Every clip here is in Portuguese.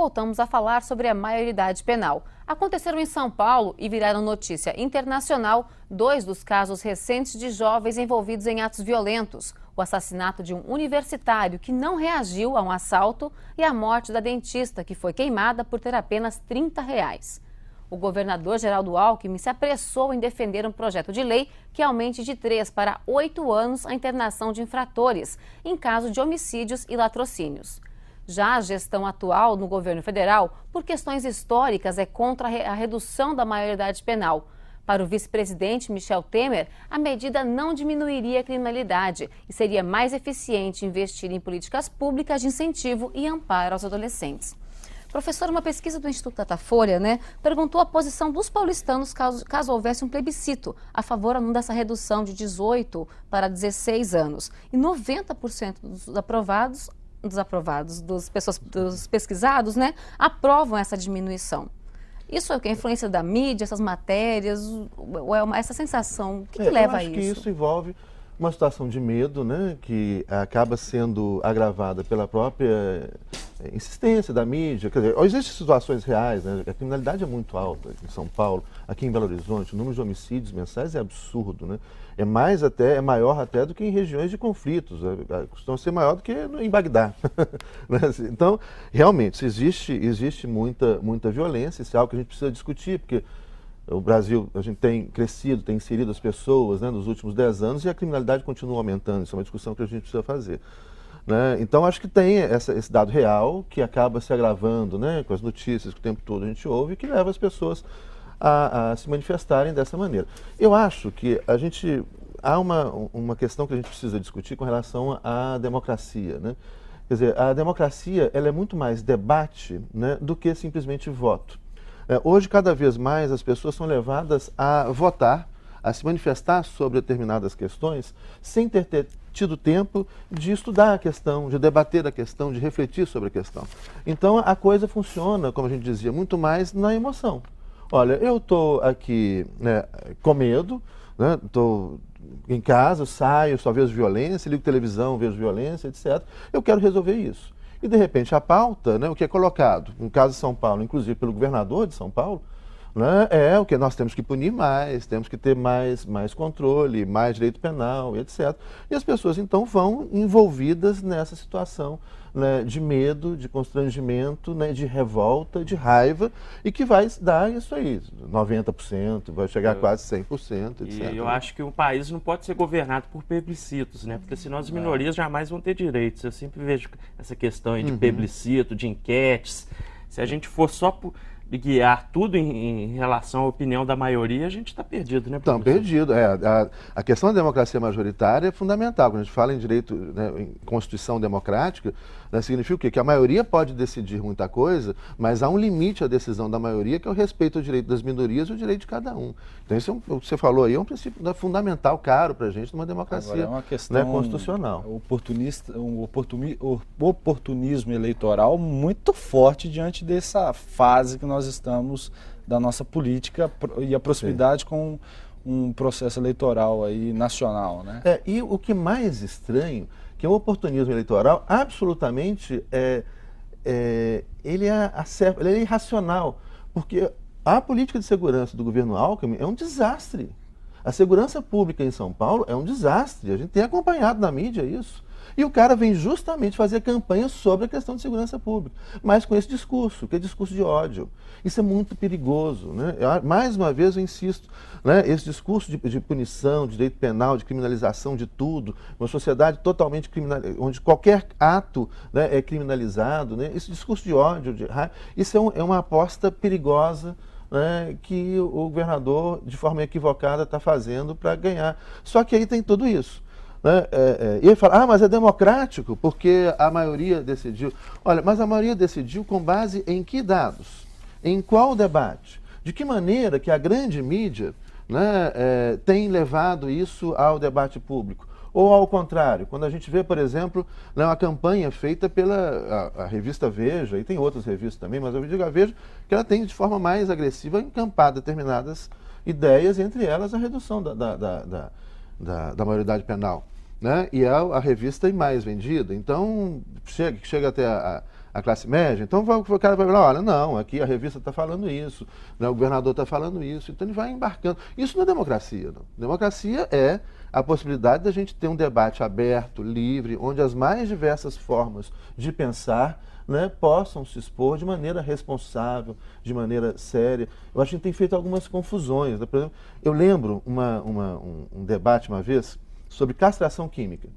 voltamos a falar sobre a maioridade penal. Aconteceram em São Paulo e viraram notícia internacional 2 dos casos recentes de jovens envolvidos em atos violentos. O assassinato de um universitário que não reagiu a um assalto e a morte da dentista, que foi queimada por ter apenas R$ 30. O governador Geraldo Alckmin se apressou em defender um projeto de lei que aumente de 3 para 8 anos a internação de infratores em caso de homicídios e latrocínios. Já a gestão atual no governo federal, por questões históricas, é contra a redução da maioridade penal. Para o vice-presidente Michel Temer, a medida não diminuiria a criminalidade e seria mais eficiente investir em políticas públicas de incentivo e amparo aos adolescentes. Professor, uma pesquisa do Instituto Datafolha, perguntou a posição dos paulistanos caso houvesse um plebiscito a favor ou não dessa redução de 18 para 16 anos. E 90% dos pesquisados, aprovam essa diminuição. Isso é o que? A influência da mídia, essas matérias, ou essa sensação? O que leva a isso? Eu acho que isso envolve uma situação de medo, que acaba sendo agravada pela própria insistência da mídia. Quer dizer, existem situações reais, a criminalidade é muito alta em São Paulo, aqui em Belo Horizonte, o número de homicídios mensais é absurdo, É maior até do que em regiões de conflitos, costuma ser maior do que em Bagdá. Então, realmente, existe muita violência, isso é algo que a gente precisa discutir, porque o Brasil, a gente tem crescido, tem inserido as pessoas nos últimos 10 anos e a criminalidade continua aumentando. Isso é uma discussão que a gente precisa fazer. Então, acho que tem esse dado real que acaba se agravando com as notícias que o tempo todo a gente ouve e que leva as pessoas a se manifestarem dessa maneira. Eu acho que há uma questão que a gente precisa discutir com relação à democracia. Quer dizer, a democracia ela é muito mais debate do que simplesmente voto. Hoje, cada vez mais, as pessoas são levadas a votar, a se manifestar sobre determinadas questões, sem ter tido tempo de estudar a questão, de debater a questão, de refletir sobre a questão. Então, a coisa funciona, como a gente dizia, muito mais na emoção. Olha, eu estou aqui com medo, estou em casa, saio, só vejo violência, ligo televisão, vejo violência, etc. Eu quero resolver isso. E, de repente, a pauta, o que é colocado, no caso de São Paulo, inclusive pelo governador de São Paulo, é o que nós temos que punir mais, temos que ter mais controle, mais direito penal, etc. E as pessoas, então, vão envolvidas nessa situação de medo, de constrangimento, de revolta, de raiva, e que vai dar isso aí, 90%, vai chegar a quase 100%, etc. E eu acho que o país não pode ser governado por plebiscitos, porque senão as minorias jamais vão ter direitos. Eu sempre vejo essa questão aí de plebiscito, de enquetes. Se a gente for só guiar tudo em relação à opinião da maioria, a gente está perdido, Estão perdidos. A questão da democracia majoritária é fundamental. Quando a gente fala em direito, em Constituição democrática, significa o quê? Que a maioria pode decidir muita coisa, mas há um limite à decisão da maioria, que é o respeito ao direito das minorias e o direito de cada um. Então, isso o que você falou aí é um princípio fundamental, caro para a gente, numa democracia. Agora, é uma questão constitucional. Um oportunismo eleitoral muito forte diante dessa fase que nós estamos da nossa política e a proximidade com um processo eleitoral aí nacional, E o que mais estranho, que é o oportunismo eleitoral, absolutamente ele é irracional, porque a política de segurança do governo Alckmin é um desastre. A segurança pública em São Paulo é um desastre, a gente tem acompanhado na mídia isso. E o cara vem justamente fazer campanha sobre a questão de segurança pública, mas com esse discurso, que é discurso de ódio. Isso é muito perigoso. Mais uma vez eu insisto, esse discurso de punição, de direito penal, de criminalização de tudo, uma sociedade totalmente criminalizada, onde qualquer ato é criminalizado, esse discurso de ódio, de raiva, isso é uma aposta perigosa que o governador, de forma equivocada, está fazendo para ganhar. Só que aí tem tudo isso. E ele fala, mas é democrático, porque a maioria decidiu. Olha, mas a maioria decidiu com base em que dados? Em qual debate? De que maneira que a grande mídia tem levado isso ao debate público? Ou ao contrário, quando a gente vê, por exemplo, uma campanha feita pela a revista Veja, e tem outras revistas também, mas eu digo a Veja, que ela tem de forma mais agressiva encampado determinadas ideias, entre elas a redução da maioridade penal. Né? E é a revista mais vendida. Então, chega até a a classe média, então o cara vai falar, olha, não, aqui a revista está falando isso, né, o governador está falando isso, então ele vai embarcando. Isso não é democracia, não. Democracia é a possibilidade da gente ter um debate aberto, livre, onde as mais diversas formas de pensar, né, possam se expor de maneira responsável, de maneira séria. Eu acho que a gente tem feito algumas confusões. Né? Por exemplo, eu lembro um debate uma vez sobre castração química.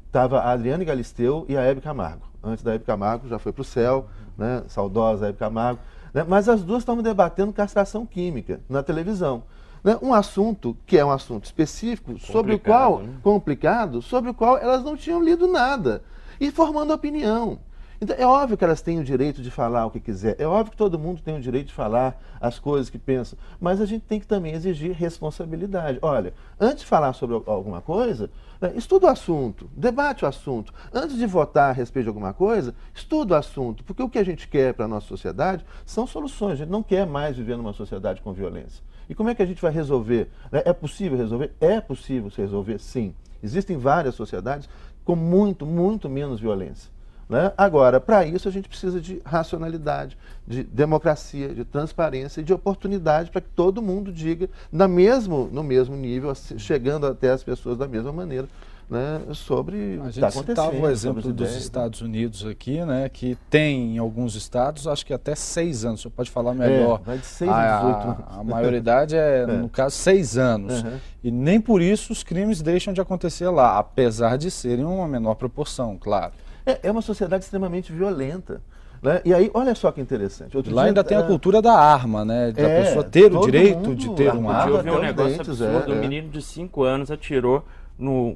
Estava a Adriane Galisteu e a Hebe Camargo. Antes da Hebe Camargo, já foi para o céu, né, saudosa Hebe Camargo. Né, mas as duas estavam debatendo castração química na televisão. Né, um assunto que é um assunto específico, sobre o qual, complicado, sobre o qual elas não tinham lido nada. E formando opinião. Então, é óbvio que elas têm o direito de falar o que quiser, é óbvio que todo mundo tem o direito de falar as coisas que pensa, mas a gente tem que também exigir responsabilidade. Olha, antes de falar sobre alguma coisa, né, estuda o assunto, debate o assunto. Antes de votar a respeito de alguma coisa, estuda o assunto, porque o que a gente quer para a nossa sociedade são soluções. A gente não quer mais viver numa sociedade com violência. E como é que a gente vai resolver? Né? É possível resolver? É possível se resolver, sim. Existem várias sociedades com muito, muito menos violência. Né? Agora, para isso a gente precisa de racionalidade, de democracia, de transparência e de oportunidade para que todo mundo diga no mesmo nível, chegando até as pessoas da mesma maneira, né, sobre o que está acontecendo. A gente citava o exemplo dos Estados Unidos aqui, né, que tem em alguns estados, acho que até 6 anos, você pode falar melhor. Vai de 6 a 18 anos. A maioridade no caso, 6 anos. Uhum. E nem por isso os crimes deixam de acontecer lá, apesar de serem uma menor proporção, claro. É uma sociedade extremamente violenta. Né? E aí, olha só que interessante. Lá ainda tem a cultura da arma, né? Da pessoa ter o direito de ter uma arma. Eu vi um negócio absurdo, um menino de 5 anos atirou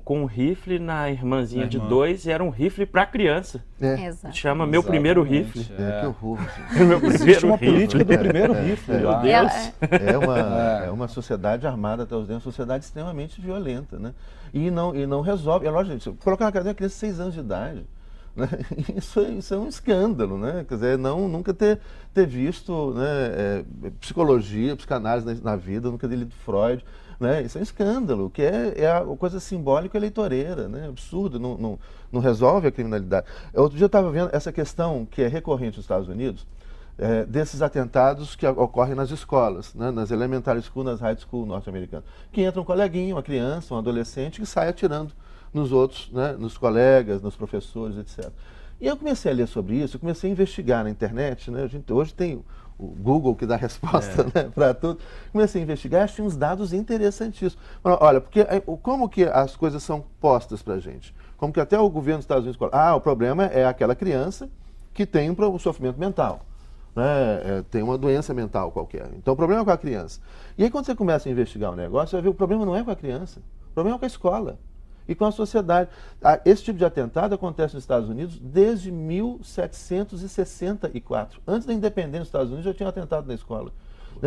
com um rifle na irmãzinha de 2 e era um rifle para criança. Exato. Chama Meu Primeiro Rifle. Que horror. Existe uma política do primeiro rifle. Meu Deus. É uma sociedade armada até os dentes, uma sociedade extremamente violenta. Né? E não resolve. É lógico, gente, colocar na cadeia uma criança de 6 anos de idade. Né? Isso é um escândalo, né? Quer dizer, nunca ter visto, né, psicologia, psicanálise na vida, nunca ter lido Freud, né? Isso é um escândalo, que é a coisa simbólica eleitoreira, né? Absurdo, não resolve a criminalidade. Outro dia eu estava vendo essa questão que é recorrente nos Estados Unidos, desses atentados que ocorrem nas escolas, né? Nas elementary school, nas high school norte-americanas, que entra um coleguinha, uma criança, um adolescente, que sai atirando nos outros, né, nos colegas, nos professores, etc. E eu comecei a ler sobre isso, eu comecei a investigar na internet, né, hoje tem o Google que dá resposta né, para tudo. Comecei a investigar e achei uns dados interessantíssimos. Olha, porque como que as coisas são postas para a gente? Como que até o governo dos Estados Unidos fala, o problema é aquela criança que tem um sofrimento mental. Né, tem uma doença mental qualquer. Então o problema é com a criança. E aí quando você começa a investigar o negócio, você vai ver que o problema não é com a criança, o problema é com a escola. E com a sociedade. Esse tipo de atentado acontece nos Estados Unidos desde 1764. Antes da independência dos Estados Unidos já tinha um atentado na escola.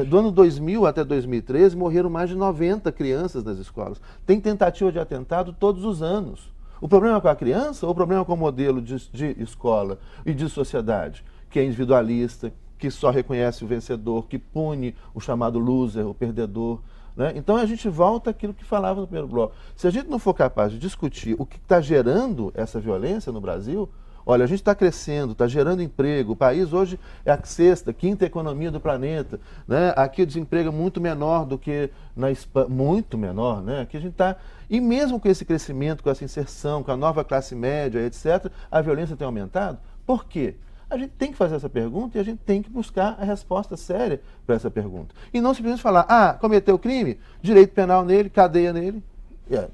Do ano 2000 até 2013 morreram mais de 90 crianças nas escolas. Tem tentativa de atentado todos os anos. O problema é com a criança ou o problema é com o modelo de escola e de sociedade, que é individualista, que só reconhece o vencedor, que pune o chamado loser, o perdedor? Né? Então a gente volta àquilo que falava no primeiro bloco. Se a gente não for capaz de discutir o que está gerando essa violência no Brasil, olha, a gente está crescendo, está gerando emprego, o país hoje é a 6ª, 5ª economia do planeta, né? Aqui o desemprego é muito menor do que na Espanha, muito menor, né? Aqui a gente está, e mesmo com esse crescimento, com essa inserção, com a nova classe média, etc., a violência tem aumentado. Por quê? A gente tem que fazer essa pergunta e a gente tem que buscar a resposta séria para essa pergunta. E não simplesmente falar, cometeu crime, direito penal nele, cadeia nele.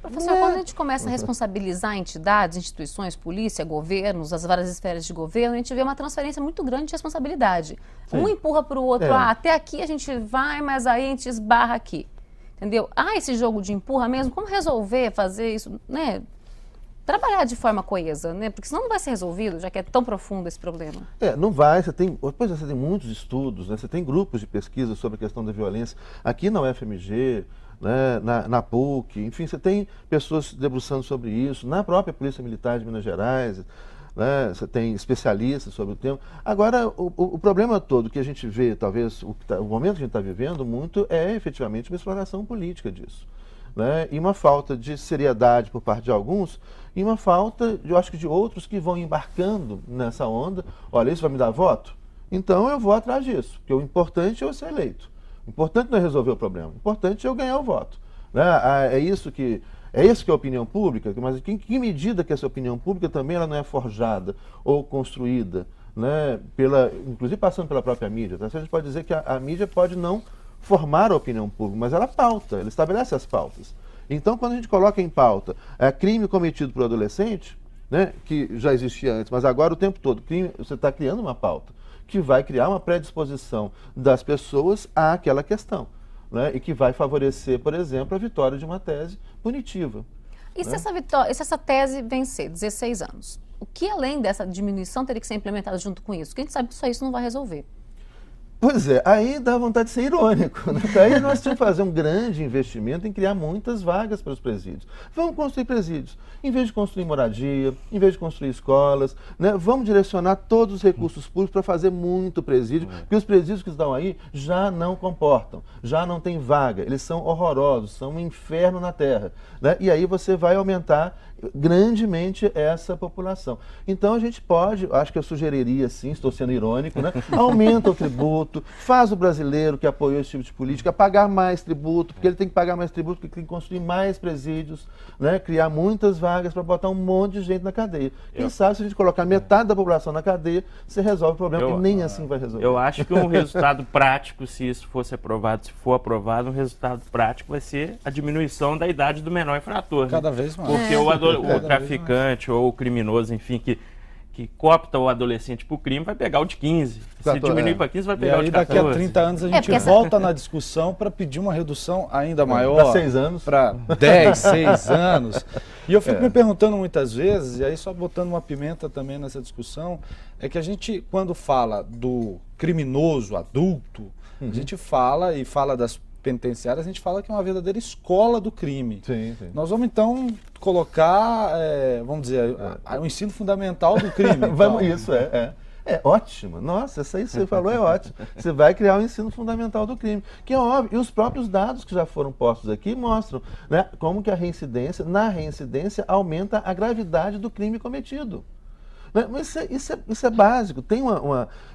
Professor, quando a gente começa a responsabilizar entidades, instituições, polícia, governos, as várias esferas de governo, a gente vê uma transferência muito grande de responsabilidade. Sim. Um empurra para o outro, até aqui a gente vai, mas aí a gente esbarra aqui. Entendeu? Esse jogo de empurra mesmo, como resolver fazer isso, né? Trabalhar de forma coesa, né? Porque senão não vai ser resolvido, já que é tão profundo esse problema. Não vai. Você tem muitos estudos, né? Você tem grupos de pesquisa sobre a questão da violência. Aqui na UFMG, né? na PUC, enfim, você tem pessoas se debruçando sobre isso. Na própria Polícia Militar de Minas Gerais, né? Você tem especialistas sobre o tema. Agora, o problema todo que a gente vê, talvez, o momento que a gente está vivendo muito, é efetivamente uma exploração política disso. né? E uma falta de seriedade por parte de alguns, e uma falta, eu acho que de outros que vão embarcando nessa onda. Olha, isso vai me dar voto? Então eu vou atrás disso, porque o importante é eu ser eleito. O importante não é resolver o problema, o importante é eu ganhar o voto. Né? É isso que é a opinião pública, mas em que medida que essa opinião pública também ela não é forjada ou construída, né, inclusive passando pela própria mídia. Tá? A gente pode dizer que a mídia pode não formar a opinião pública, mas ela pauta, ela estabelece as pautas. Então, quando a gente coloca em pauta crime cometido por adolescente, né, que já existia antes, mas agora o tempo todo, você está criando uma pauta que vai criar uma predisposição das pessoas àquela questão. Né, e que vai favorecer, por exemplo, a vitória de uma tese punitiva. E se essa tese vencer 16 anos? O que, além dessa diminuição, teria que ser implementado junto com isso? Porque a gente sabe que só isso não vai resolver. Pois é, aí dá vontade de ser irônico. Né? Aí nós temos que fazer um grande investimento em criar muitas vagas para os presídios. Vamos construir presídios. Em vez de construir moradia, em vez de construir escolas, né? Vamos direcionar todos os recursos públicos para fazer muito presídio, porque os presídios que estão aí já não comportam, já não tem vaga, eles são horrorosos, são um inferno na terra. Né? E aí você vai aumentar grandemente essa população. Então a gente pode, acho que eu sugeriria sim, estou sendo irônico, né? Aumenta o tributo, faz o brasileiro que apoiou esse tipo de política pagar mais tributo, porque ele tem que pagar mais tributo, porque tem que construir mais presídios, né? Criar muitas vagas para botar um monte de gente na cadeia. Quem sabe se a gente colocar metade da população na cadeia, você resolve o problema, e nem assim vai resolver. Eu acho que um resultado prático, se isso fosse aprovado, se for aprovado, um resultado prático vai ser a diminuição da idade do menor infrator. Né? Cada vez mais. Porque o traficante ou o criminoso, enfim, que coopta o adolescente para o crime, vai pegar o de 15. Se diminuir para 15, vai pegar o de 14. E aí daqui a 30 anos a gente volta na discussão para pedir uma redução ainda maior. Para 6 anos. Para 10, 6 anos. E eu fico me perguntando muitas vezes, e aí só botando uma pimenta também nessa discussão, é que a gente, quando fala do criminoso adulto, a gente fala das penitenciárias, a gente fala que é uma verdadeira escola do crime. Sim, sim. Nós vamos então colocar, vamos dizer, o ensino fundamental do crime. Vamos, isso é ótimo. Nossa, isso aí que você falou é ótimo. Você vai criar o ensino fundamental do crime, que é óbvio. E os próprios dados que já foram postos aqui mostram, né, como que na reincidência aumenta a gravidade do crime cometido. Mas isso é básico. Tem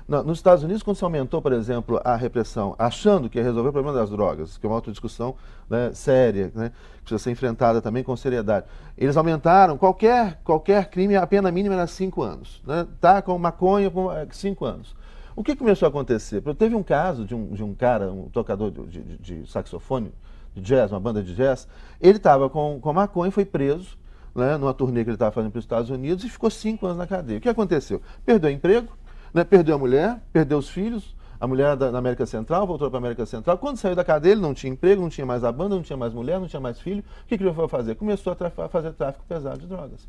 nos Estados Unidos, quando se aumentou, por exemplo, a repressão, achando que ia resolver o problema das drogas, que é uma outra discussão, né, séria, né, que precisa ser enfrentada também com seriedade, eles aumentaram qualquer crime, a pena mínima era 5 anos. Né, tá, com maconha, com 5 anos. O que começou a acontecer? Teve um caso de um cara, um tocador de saxofone, de jazz, uma banda de jazz, ele estava com maconha e foi preso, né, numa turnê que ele estava fazendo para os Estados Unidos, e ficou 5 anos na cadeia. O que aconteceu? Perdeu o emprego, né, perdeu a mulher, perdeu os filhos, a mulher na América Central, voltou para a América Central. Quando saiu da cadeia, ele não tinha emprego, não tinha mais a banda, não tinha mais mulher, não tinha mais filho. O que ele foi fazer? Começou a fazer tráfico pesado de drogas.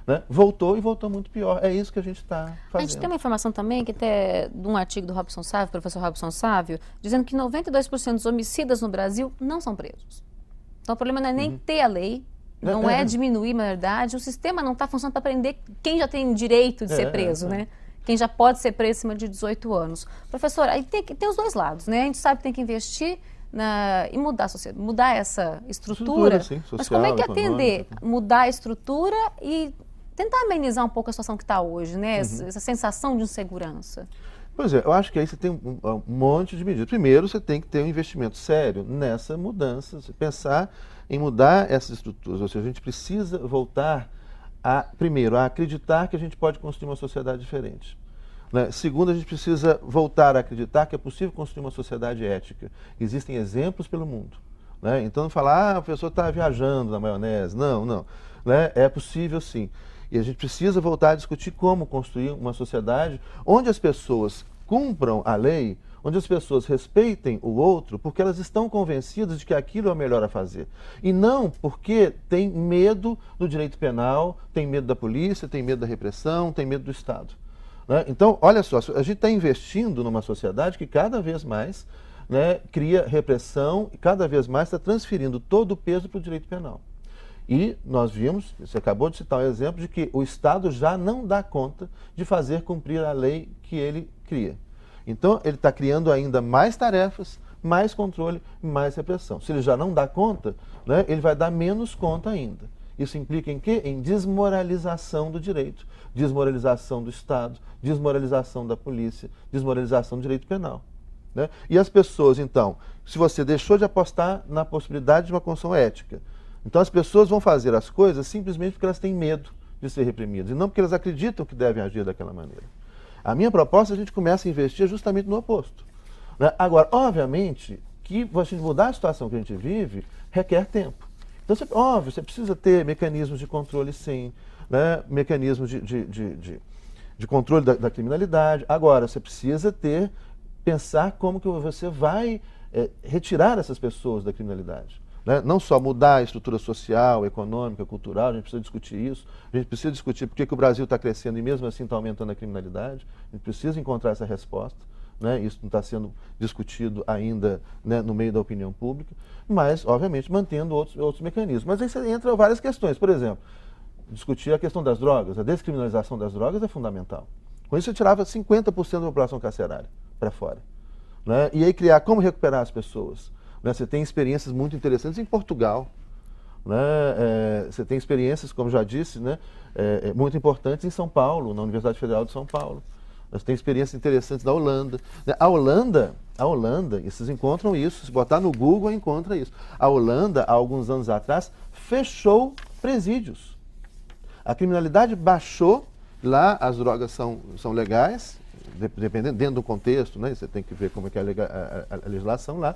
Né? Voltou muito pior. É isso que a gente está fazendo. A gente tem uma informação também, que até de um artigo do Robson Sávio, professor Robson Sávio, dizendo que 92% dos homicidas no Brasil não são presos. Então o problema não é nem ter a lei, não é diminuir a maioridade, o sistema não está funcionando para prender quem já tem direito de ser preso, né? Quem já pode ser preso acima de 18 anos. Professor, aí tem os dois lados, né? A gente sabe que tem que investir e mudar a sociedade, mudar essa estrutura. Sim, social, mas como é que atender, mudar a estrutura e tentar amenizar um pouco a situação que está hoje, né? Essa sensação de insegurança? Pois é, eu acho que aí você tem um monte de medidas. Primeiro, você tem que ter um investimento sério nessa mudança, você pensar em mudar essas estruturas. Ou seja, a gente precisa voltar, primeiro, a acreditar que a gente pode construir uma sociedade diferente. Né? Segundo, a gente precisa voltar a acreditar que é possível construir uma sociedade ética. Existem exemplos pelo mundo. Né? Então, não falar, a pessoa está viajando na maionese. Não. Né? É possível, sim. E a gente precisa voltar a discutir como construir uma sociedade onde as pessoas cumpram a lei, onde as pessoas respeitem o outro, porque elas estão convencidas de que aquilo é o melhor a fazer. E não porque tem medo do direito penal, tem medo da polícia, tem medo da repressão, tem medo do Estado. Né? Então, olha só, a gente está investindo numa sociedade que cada vez mais, né, cria repressão e cada vez mais está transferindo todo o peso para o direito penal. E nós vimos, você acabou de citar o exemplo, de que o Estado já não dá conta de fazer cumprir a lei que ele cria. Então, ele está criando ainda mais tarefas mais controle, mais repressão. Se ele já não dá conta, né, ele vai dar menos conta ainda. Isso implica em quê? Em desmoralização do direito, desmoralização do Estado, desmoralização da polícia, desmoralização do direito penal. Né? E as pessoas, então, se você deixou de apostar na possibilidade de uma construção ética, então as pessoas vão fazer as coisas simplesmente porque elas têm medo de ser reprimidas, e não porque elas acreditam que devem agir daquela maneira. A minha proposta é a gente começa a investir justamente no oposto. Né? Agora, obviamente, que a gente mudar a situação que a gente vive requer tempo. Então, óbvio, você precisa ter mecanismos de controle, sim, né? Mecanismos de controle da criminalidade. Agora, você precisa pensar como que você vai retirar essas pessoas da criminalidade. Né? Não só mudar a estrutura social, econômica, cultural, a gente precisa discutir isso, a gente precisa discutir por que o Brasil está crescendo e mesmo assim está aumentando a criminalidade, a gente precisa encontrar essa resposta, né? Isso não está sendo discutido ainda, né, no meio da opinião pública, mas, obviamente, mantendo outros mecanismos. Mas aí você entra várias questões, por exemplo, discutir a questão das drogas, a descriminalização das drogas é fundamental. Com isso você tirava 50% da população carcerária para fora. Né? E aí criar como recuperar as pessoas. Né? Você tem experiências muito interessantes em Portugal. Né? Você tem experiências, como já disse, né, muito importantes em São Paulo, na Universidade Federal de São Paulo. Você tem experiências interessantes da Holanda. A Holanda, e vocês encontram isso, se botar no Google, encontra isso. A Holanda, há alguns anos atrás, fechou presídios. A criminalidade baixou. Lá as drogas são legais, dependendo, dentro do contexto, né? Você tem que ver como é que é a legislação lá,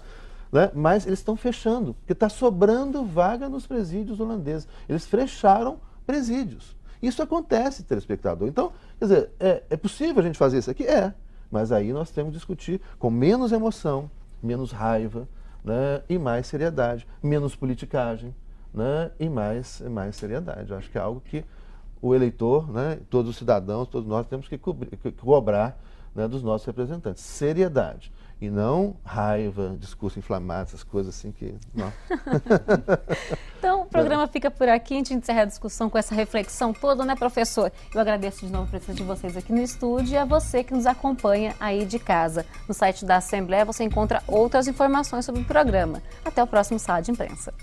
né? Mas eles estão fechando, porque está sobrando vaga nos presídios holandeses. Eles fecharam presídios. Isso acontece, telespectador. Então, quer dizer, é possível a gente fazer isso aqui? Mas aí nós temos que discutir com menos emoção, menos raiva, né? E mais seriedade, menos politicagem, né? E mais seriedade. Eu acho que é algo que o eleitor, né, todos os cidadãos, todos nós temos que cobrar, né, dos nossos representantes. Seriedade. E não raiva, discurso inflamado, essas coisas assim que... Não. Então, o programa fica por aqui. A gente encerra a discussão com essa reflexão toda, né, professor? Eu agradeço de novo a presença de vocês aqui no estúdio e a você que nos acompanha aí de casa. No site da Assembleia você encontra outras informações sobre o programa. Até o próximo Sala de Imprensa.